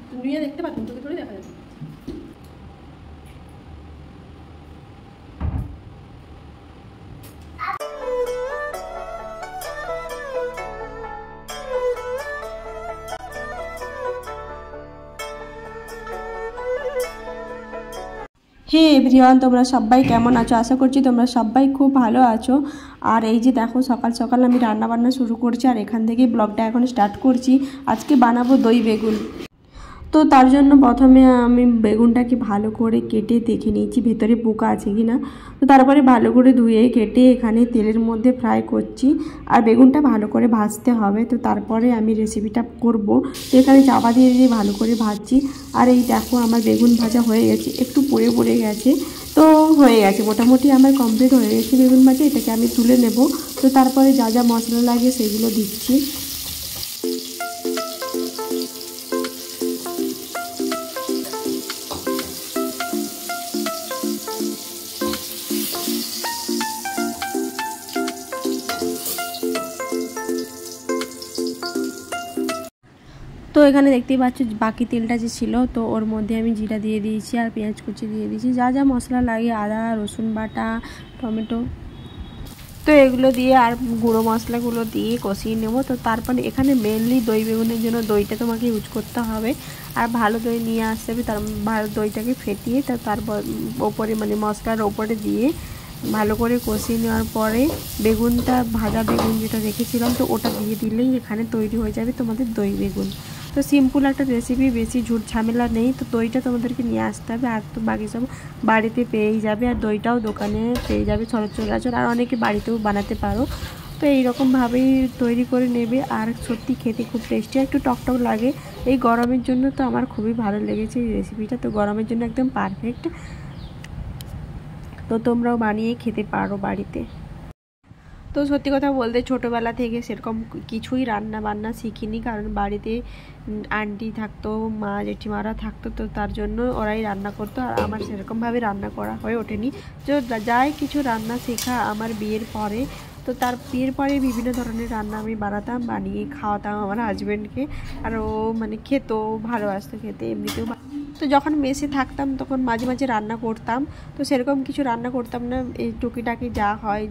তুমি দেখতে পাচ্ছ তোকে করে দেখা যাচ্ছে। হে এভরিওয়ান, তোমরা সবাই কেমন আছো? আশা করছি তোমরা সবাই খুব ভালো আছো। আর এই যে দেখো সকাল সকাল আমি রান্না বান্না শুরু করছি, আর এখান থেকেই ব্লগটা এখন স্টার্ট করছি। আজকে বানাবো দই বেগুন। তো তার জন্য প্রথমে আমি বেগুনটাকে ভালো করে কেটে দেখে নিয়েছি ভেতরে পোকা আছে কি না। তো তারপরে ভালো করে ধুয়ে কেটে এখানে তেলের মধ্যে ফ্রাই করছি। আর বেগুনটা ভালো করে ভাজতে হবে, তো তারপরে আমি রেসিপিটা করব। তো এখানে চাপা দিয়ে দিয়ে ভালো করে ভাজছি। আর এই দেখো আমার বেগুন ভাজা হয়ে গেছে, একটু পুড়ে পুড়ে গেছে, তো হয়ে গেছে মোটামুটি আমার কমপ্লিট হয়ে গেছে বেগুন ভাজা। এটাকে আমি তুলে নেব। তো তারপরে যা যা মশলা লাগে সেগুলো দিচ্ছি। তো এখানে দেখতেই পাচ্ছ বাকি তেলটা যে ছিল, তো ওর মধ্যে আমি জিরা দিয়ে দিয়েছি আর পেঁয়াজ কুচি দিয়ে দিয়েছি, যা যা মশলা লাগে আদা রসুন বাটা টমেটো, তো এগুলো দিয়ে আর গুঁড়ো মশলাগুলো দিয়ে কষিয়ে নেব। তো তারপরে এখানে মেনলি দই বেগুনের জন্য দইটা তোমাকে ইউজ করতে হবে। আর ভালো দই নিয়ে আসতে হবে, তার ভালো দইটাকে ফেটিয়ে তারপর ওপরে মানে মশলার ওপরে দিয়ে ভালো করে কষিয়ে নেওয়ার পরে বেগুনটা ভাজা বেগুন যেটা রেখেছিলাম তো ওটা দিয়ে দিলেই এখানে তৈরি হয়ে যাবে তোমাদের দই বেগুন। তো সিম্পল একটা রেসিপি, বেশি ঝুট ঝামেলা নেই। তো দইটা তোমাদেরকে নিয়ে আসতে হবে, আর তো বাকি সব বাড়িতে পেয়েই যাবে। আর দইটাও দোকানে পেয়ে যাবে সচরাচর, আর অনেকে বাড়িতেও বানাতে পারো। তো এইরকমভাবেই তৈরি করে নেবে। আর সত্যি খেতে খুব টেস্টি, একটু টকটক লাগে। এই গরমের জন্য তো আমার খুবই ভালো লেগেছে এই রেসিপিটা, তো গরমের জন্য একদম পারফেক্ট। তো তোমরাও বানিয়ে খেতে পারো বাড়িতে। তো সত্যি কথা বলতে ছোটোবেলা থেকে সেরকম কিছুই রান্না বান্না শিখিনি, কারণ বাড়িতে আন্টি থাকতো, মা জেঠিমারা থাকতো, তো তার জন্য ওরাই রান্না করতো। আর আমার সেরকমভাবে রান্না করা হয়ে ওঠেনি। তো যাই কিছু রান্না শেখা আমার বিয়ের পরে। তো তার বিয়ের পরে বিভিন্ন ধরনের রান্না আমি বানাতাম, বানিয়ে খাওয়াতাম আমার হাজব্যান্ডকে। আর ও মানে খেত, ভালোবাসতো খেতে এমনিতেও। তো যখন মেসে থাকতাম তখন মাঝে মাঝে রান্না করতাম। তো সেরকম কিছু রান্না করতাম না, এই টুকিটাকি যা হয়,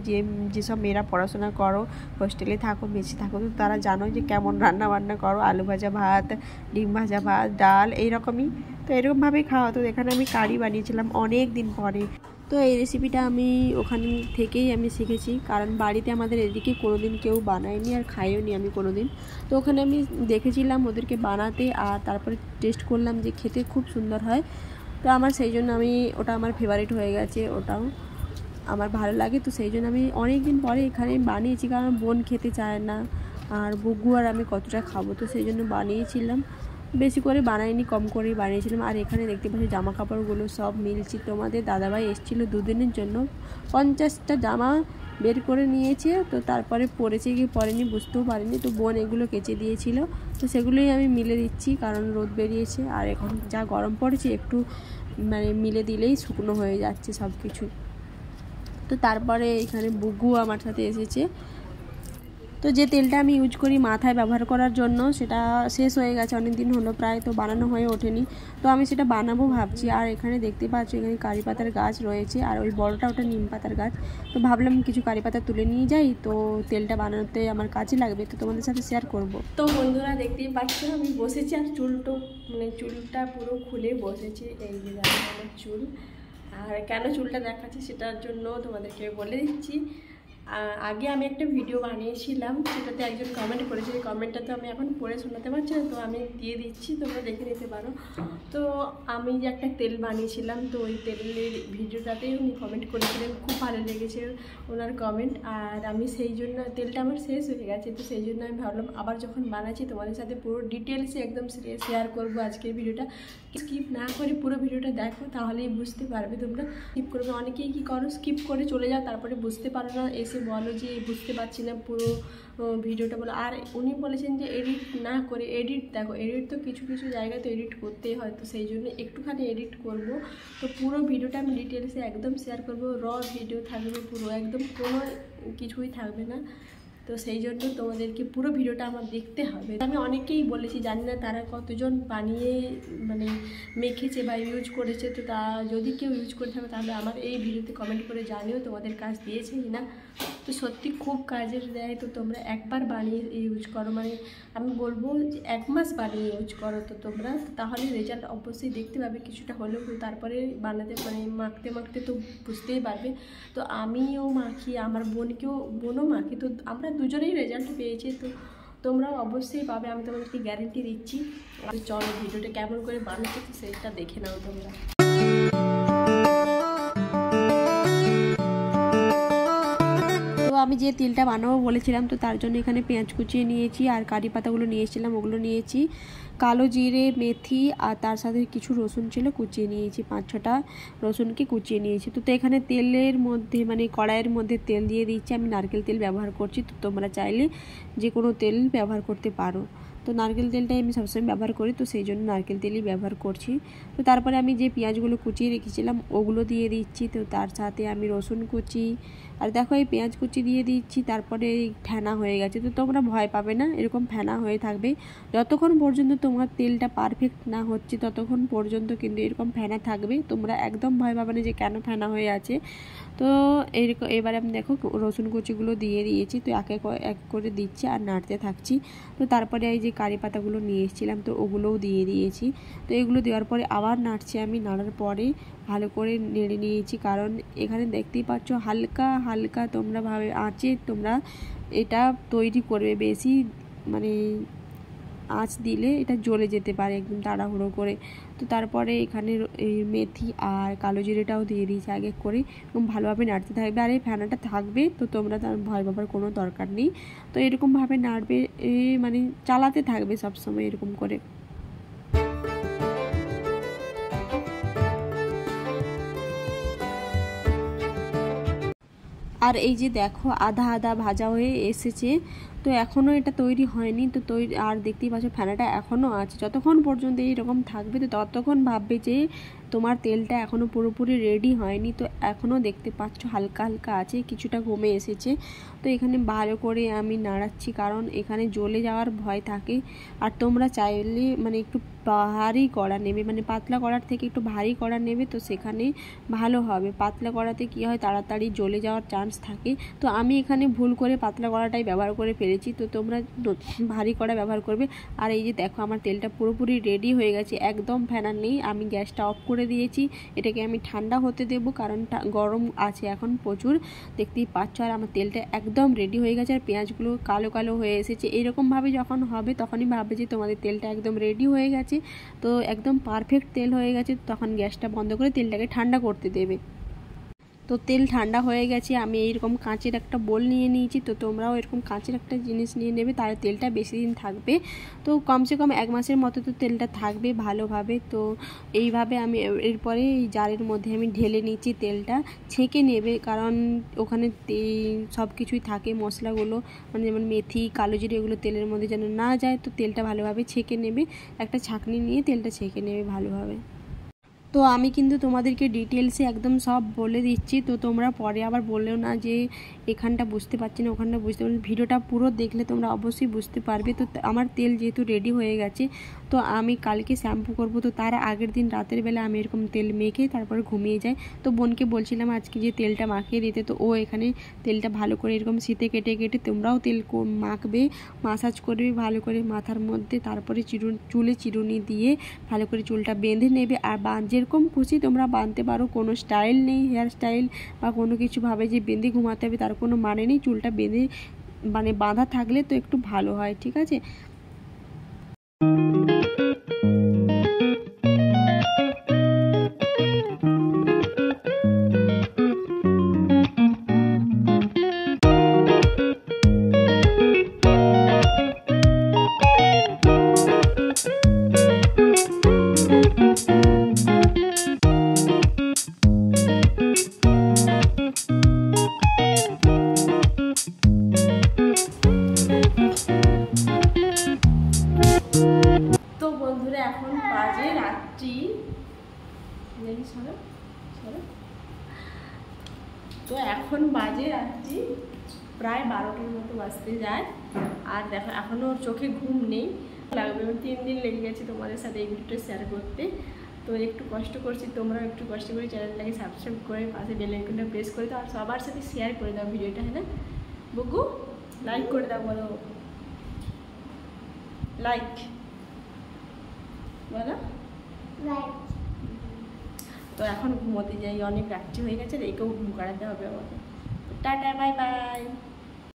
যেসব মেয়েরা পড়াশোনা করো, হোস্টেলে থাকো, মেসে থাকো, তো তারা জানো যে কেমন রান্না বান্না করো, আলু ভাজা ভাত, ডিম ভাজা ভাত, ডাল, এইরকমই। তো এরকমভাবেই খাওয়া। তো এখানে আমি কারি বানিয়েছিলাম অনেক দিন পরে। তো এই রেসিপিটা আমি ওখান থেকেই আমি শিখেছি, কারণ বাড়িতে আমাদের এদিকে কোনোদিন কেউ বানায়নি আর খাইও নি আমি কোনোদিন। তো ওখানে আমি দেখেছিলাম ওদেরকে বানাতে, আর তারপরে টেস্ট করলাম যে খেতে খুব সুন্দর হয়। তো আমার সেই জন্য ওটা আমার ফেভারিট হয়ে গেছে, ওটাও আমার ভালো লাগে। তো সেই জন্য আমি অনেক দিন পরে এখানে বানিয়েছি, কারণ বোন খেতে চায় না, আর বুগু আর আমি কতটা খাবো, তো সেই জন্য বানিয়েছিলাম। বেশি করে বানাইনি, কম করেই বানিয়েছিলাম। আর এখানে দেখতে পাচ্ছি জামা কাপড়গুলো সব মিলছি। তোমাদের দাদাভাই এসেছিলো দুদিনের জন্য, 50টা জামা বের করে নিয়েছে। তো তারপরে পরেছে কি পরেনি বুঝতেও পারিনি। তো বোন এগুলো কেচে দিয়েছিল, তো সেগুলোই আমি মিলে দিচ্ছি, কারণ রোদ বেরিয়েছে। আর এখন যা গরম পড়েছে, একটু মানে মিলে দিলেই শুকনো হয়ে যাচ্ছে সব কিছু। তো তারপরে এখানে বুগু আমার সাথে এসেছে। তো যে তেলটা আমি ইউজ করি মাথায় ব্যবহার করার জন্য, সেটা শেষ হয়ে গেছে, অনেক দিন হলো প্রায়, তো বানানো হয়ে ওঠেনি। তো আমি সেটা বানাবো ভাবছি। আর এখানে দেখতে পাচ্ছি এখানে কারি পাতার গাছ রয়েছে, আর ওই বড়টা ওটা নিম পাতার গাছ। তো ভাবলাম কিছু কারি পাতা তুলে নিয়ে যাই, তো তেলটা বানাতে আমার কাজে লাগবে, তো তোমাদের সাথে শেয়ার করব। তো বন্ধুরা দেখতেই পাচ্ছ আমি বসেছি, আর চুলটা পুরো খুলে বসেছি। এই যে আমার চুল, আর কেন চুলটা দেখাচ্ছি সেটার জন্য তোমাদেরকে বলে দিচ্ছি। আগে আমি একটা ভিডিও বানিয়েছিলাম, সেটাতে একজন কমেন্ট করেছে, এই কমেন্টটা তো আমি এখন পড়ে শোনাতে পারছি না, তো আমি দিয়ে দিচ্ছি, তোমরা দেখে নিতে পারো। তো আমি যে একটা তেল বানিয়েছিলাম, তো ওই তেলের ভিডিওটাতেই উনি কমেন্ট করেছিলেন, খুব ভালো লেগেছে ওনার কমেন্ট। আর আমি সেই জন্য তেলটা আমার শেষ হয়ে গেছে, তো সেই জন্য আমি ভাবলাম আবার যখন বানাচ্ছি তোমাদের সাথে পুরো ডিটেলসে একদম শেয়ার করবো আজকের ভিডিওটা। স্কিপ না করে পুরো ভিডিওটা দেখো, তাহলেই বুঝতে পারবে। তোমরা স্কিপ করবে, অনেকেই কী করো স্কিপ করে চলে যাও, তারপরে বুঝতে পারো না, এসে বলো যে বুঝতে পারছি না পুরো ভিডিওটা বলো। আর উনি বলেছেন যে এডিট না করে দেখো এডিট তো কিছু কিছু জায়গায় তো এডিট করতেই হয়, তো সেই জন্য একটুখানি এডিট করব। তো পুরো ভিডিওটা আমি ডিটেলসে একদম শেয়ার করব, ভিডিও থাকবে পুরো, একদম কোনো কিছুই থাকবে না। তো তো সেই জন্য তোমাদেরকে পুরো ভিডিওটা আমার দেখতে হবে। আমি অনেকেই বলেছি, জানি না তারা কতজন বানিয়ে মানে মেখেছে বা ইউজ করেছে, তো তা যদি কেউ ইউজ করে থাকে তাহলে আমার এই ভিডিওতে কমেন্ট করে জানিও তোমাদের কাজ দিয়েছে কি না। তো সত্যি খুব কাজের দেয়, তো তোমরা একবার বানিয়ে ইউজ করো, মানে আমি বলবো যে 1 মাস বানিয়ে ইউজ করো তো তোমরা, তাহলে রেজাল্ট অবশ্যই দেখতে পাবে কিছুটা হলেও। তারপরে বানাতে মানে মাখতে মাখতে তো বুঝতেই পারবে। তো আমিও মাখি, আমার বোনও মাখি, তো আমরা দুজনেই রেজাল্ট পেয়েছি, তো তোমরাও অবশ্যই পাবে, আমি তোমাদেরকে গ্যারেন্টি দিচ্ছি। চলো ভিডিওটা কেমন করে বানাচ্ছি তো সেটা দেখে নাও তোমরা। তো আমি যে তিলটা বানাবো বলেছিলাম, তো তার জন্য এখানে পেঁয়াজ কুচিয়ে নিয়েছি, আর কারি পাতাগুলো নিয়ে এসেছিলাম ওগুলো নিয়েছি, কালো জিরে, মেথি, আর তার সাথে কিছু রসুন ছিল কুচিয়ে নিয়েছি, 5-6টা রসুনকে কুচিয়ে নিয়েছি। তো এখানে তেলের মধ্যে মানে কড়াইয়ের মধ্যে তেল দিয়ে দিচ্ছি, আমি নারকেল তেল ব্যবহার করছি, তো তোমরা চাইলে যে কোনো তেল ব্যবহার করতে পারো। তো নারকেল তেলটাই আমি সবসময় ব্যবহার করি, তো সেই জন্য নারকেল তেলই ব্যবহার করছি। তো তারপরে আমি যে পেঁয়াজগুলো কুচিয়ে রেখেছিলাম ওগুলো দিয়ে দিচ্ছি, তো তার সাথে আমি রসুন কুচি, আর দেখো এই পেঁয়াজ কুচি দিয়ে দিচ্ছি। তারপরে এই ফেনা হয়ে গেছে, তো তোমরা ভয় পাবে না, এরকম ফেনা হয়ে থাকবে যতক্ষণ পর্যন্ত তোমার তেলটা পারফেক্ট না হচ্ছে, ততক্ষণ পর্যন্ত কিন্তু এরকম ফেনা থাকবে। তোমরা একদম ভয় পাবে না যে কেন ফেনা হয়ে আছে। তো এরকম এবারে আমি দেখো রসুন কুচিগুলো দিয়ে দিয়েছি, তো এক এক করে দিচ্ছি আর নাড়তে থাকছি। তো তারপরে এই যে কারি পাতাগুলো নিয়ে এসেছিলাম তো ওগুলোও দিয়ে দিয়েছি। তো এগুলো দেওয়ার পরে আবার নাড়ছি, আমি নাড়ার পরে ভালো করে নেড়ে নিয়েছি, কারণ এখানে দেখতেই পাচ্ছ হালকা হালকা তোমরা ভাবে আঁচে তোমরা এটা তৈরি করবে, বেশি মানে আঁচ দিলে এটা জ্বলে যেতে পারে একদম তাড়াহুড়ো করে। তো তারপরে এখানে এই মেথি আর কালো জিরেটাও দিয়ে দিয়েছি আগে করে, এবং ভালোভাবে নাড়তে থাকবে। আর এই ফেনাটা থাকবে, তো তোমরা তার ভয় পাবার কোনো দরকার নেই। তো এরকমভাবে নাড়বে, মানে চালাতে থাকবে সবসময় এরকম করে। আর এই যে দেখো আধা আধা ভাজা হয়ে এসেছে, তো এখনও এটা তৈরি হয়নি। তো তৈরি আর দেখতেই পাচ্ছ ফেনাটা এখনও আছে, যতক্ষণ পর্যন্ত এইরকম থাকবে তো ততক্ষণ ভাববে যে তোমার তেলটা এখনও পুরোপুরি রেডি হয়নি। তো এখনও দেখতে পাচ্ছ হালকা হালকা আছে, কিছুটা কমে এসেছে। তো এখানে ভালো করে আমি নাড়াচ্ছি, কারণ এখানে জ্বলে যাওয়ার ভয় থাকে। আর তোমরা চাইলে মানে একটু ভারী কড়া নেবে, মানে পাতলা কড়ার থেকে একটু ভারী কড়া নেবে, তো সেখানে ভালো হবে। পাতলা কড়াতে কী হয় তাড়াতাড়ি জ্বলে যাওয়ার চান্স থাকে। তো আমি এখানে ভুল করে পাতলা কড়াটাই ব্যবহার করে ফেলেছি, তো তোমরা ভারী কড়া ব্যবহার করবে। আর এই যে দেখো আমার তেলটা পুরোপুরি রেডি হয়ে গেছে, একদম ফেনা নেই। আমি গ্যাসটা অফ করে দিয়েছি, এটাকে আমি ঠান্ডা হতে দেবো, কারণ গরম আছে এখন প্রচুর, দেখতেই পাচ্ছ। আর আমার তেলটা একদম রেডি হয়ে গেছে, আর পেঁয়াজগুলো কালো কালো হয়ে এসেছে। এরকমভাবে যখন হবে তখনই ভাববে যে তোমাদের তেলটা একদম রেডি হয়ে গেছে, তো একদম পারফেক্ট তেল হয়ে গেছে। তখন গ্যাসটা বন্ধ করে তেলটাকে ঠান্ডা করতে দেবে। তো তেল ঠান্ডা হয়ে গেছে, আমি এইরকম কাঁচের একটা বোল নিয়ে নিয়েছি, তো তোমরাও এরকম কাঁচের একটা জিনিস নিয়ে নেবে, তাহলে তেলটা বেশি দিন থাকবে। তো কমসে কম 1 মাসের মতো তো তেলটা থাকবে ভালোভাবে। তো এইভাবে আমি এরপরে এই জারের মধ্যে আমি ঢেলে নিচ্ছি, তেলটা ছেঁকে নেবে, কারণ ওখানে সব কিছুই থাকে মশলাগুলো, মানে যেমন মেথি, কালো জিরে, এগুলো তেলের মধ্যে যেন না যায়। তো তেলটা ভালোভাবে ছেঁকে নেবে, একটা ছাঁকনি নিয়ে তেলটা ছেঁকে নেবে ভালোভাবে। তো আমি কিন্তু তোমাদেরকে ডিটেলসে একদম সব বলে দিচ্ছি, তো তোমরা পরে আবার বললেও না যে এখানটা বুঝতে পারছি না ওখানটা বুঝতে পারছি। ভিডিওটা পুরো দেখলে তোমরা অবশ্যই বুঝতে পারবে। তো আমার তেল যেহেতু রেডি হয়ে গেছে, তো আমি কালকে শ্যাম্পু করব, তো তার আগের দিন রাতের বেলা আমি এরকম তেল মেখে তারপরে ঘুমিয়ে যাই। তো বোনকে বলছিলাম আজকে যে তেলটা মাখিয়ে দিতে, তো ও এখানে তেলটা ভালো করে এরকম শীতে কেটে কেটে তোমরাও তেল মাখবে, মাসাজ করবে ভালো করে মাথার মধ্যে, তারপরে চুলে চিরুনি দিয়ে ভালো করে চুলটা বেঁধে নেবে। আর যেরকম খুশি তোমরা বাঁধতে পারো, কোনো স্টাইল নেই, হেয়ার স্টাইল বা কোনো কিছু ভাবে যে বেঁধে ঘুমাতে হবে তার কোনো মানে নেই। চুলটা বেঁধে মানে বাঁধা থাকলে তো একটু ভালো হয়, ঠিক আছে। তো বন্ধুরা এখন বাজে রাত্রি, তো এখন বাজে রাত্রি প্রায় 12টার মতো বাজতে যায়। আর দেখো এখনও ওর চোখে ঘুম নেই, লাগবে 3 দিন লেগে গেছে তোমাদের সাথে এই ভিডিওটা শেয়ার করতে। তো একটু কষ্ট করছি, তোমরাও একটু কষ্ট করে চ্যানেলটাকে সাবস্ক্রাইব করে পাশে বেল আইকনটা প্রেস করে দাও আর সবার সাথে শেয়ার করে দাও ভিডিওটা, হ্যাঁ না বুগু? লাইক করে দাও, বলো লাইক, বলো লাইক। তো এখন ঘুমোতে যাই, অনেক রাত্রি হয়ে গেছে, একেও ঘুম করাতে হবে আমাকে। Tata, bye bye.